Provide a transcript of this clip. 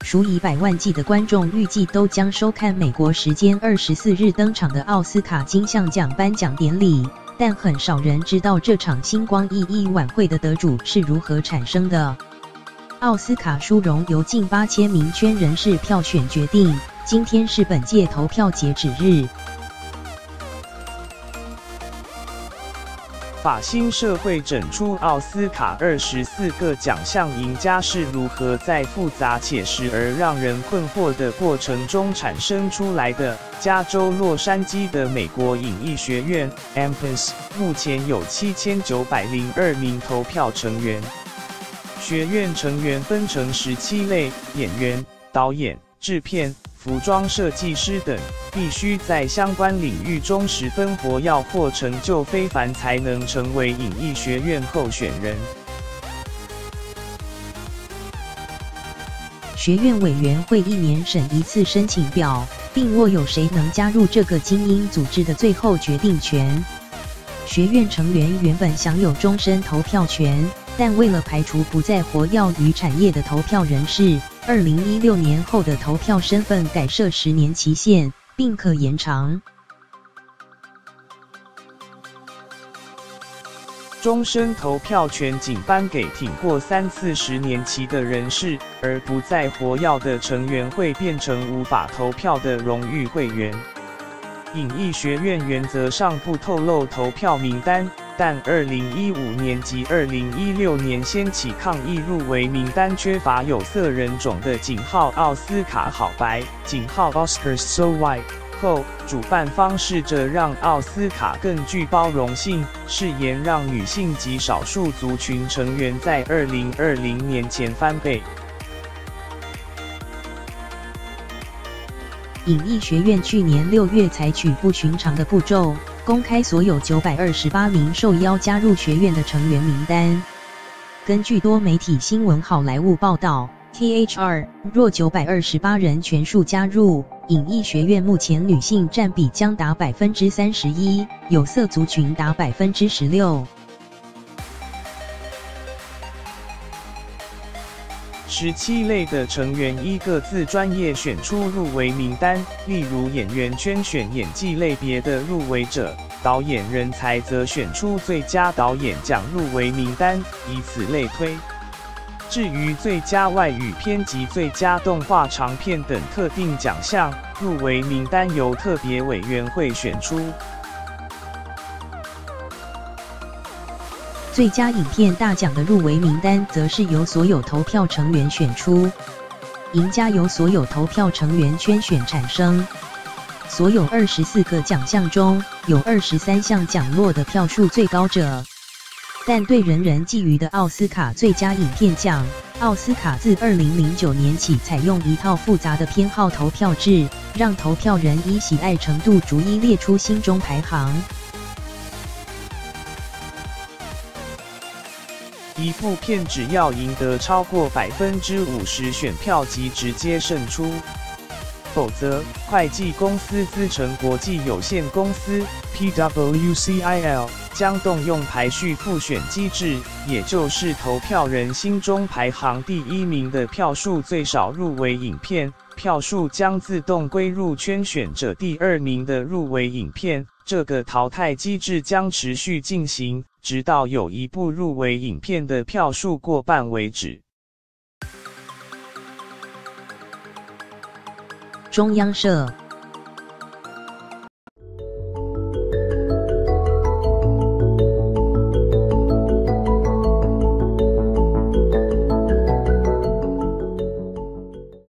数以百万计的观众预计都将收看美国时间24日登场的奥斯卡金像奖颁奖典礼，但很少人知道这场星光熠熠晚会的得主是如何产生的。奥斯卡殊荣由近8000名圈人士票选决定，今天是本届投票截止日。法新社会整出奥斯卡24个奖项赢家是如何在复杂且时而让人困惑的过程中产生出来的。加州洛杉矶的美国影艺学院 AMPAS 目前有7902名投票成员，学院成员分成17类：演员、导演、制片、服装设计师等，必须在相关领域中十分活跃或成就非凡，才能成为影艺学院候选人。学院委员会1年审一次申请表，并握有谁能加入这个精英组织的最后决定权。学院成员原本享有终身投票权，但为了排除不再活跃于产业的投票人士，2016年后的投票身份改设10年期限，并可延长。终身投票权仅颁给挺过3次10年期的人士，而不再活跃的成员会变成无法投票的荣誉会员。影艺学院原则上不透露投票名单，但2015年及2016年掀起抗议入围名单缺乏有色人种的井号奥斯卡好白井号 Oscars so white 后，主办方试着让奥斯卡更具包容性，誓言让女性及少数族群成员在2020年前翻倍。影艺学院去年6月采取不寻常的步骤，公开所有928名受邀加入学院的成员名单。根据多媒体新闻好莱坞报道 ，THR 若928人全数加入，影艺学院目前女性占比将达31%，有色族群达16%。17类的成员依各自专业选出入围名单，例如演员圈选演技类别的入围者，导演人才则选出最佳导演奖入围名单，以此类推。至于最佳外语片及最佳动画长片等特定奖项，入围名单由特别委员会选出。最佳影片大奖的入围名单则是由所有投票成员选出，赢家由所有投票成员圈选产生。所有24个奖项中，有23项奖落的票数最高者。但对人人觊觎的奥斯卡最佳影片奖，奥斯卡自2009年起采用一套复杂的偏好投票制，让投票人依喜爱程度逐一列出心中排行。一部片只要赢得超过50%选票即直接胜出，否则会计公司资诚国际有限公司 （PwCIL） 将动用排序复选机制，也就是投票人心中排行第1名的票数最少入围影片，票数将自动归入圈选者第2名的入围影片。这个淘汰机制将持续进行，直到有一部入围影片的票数过半为止。中央社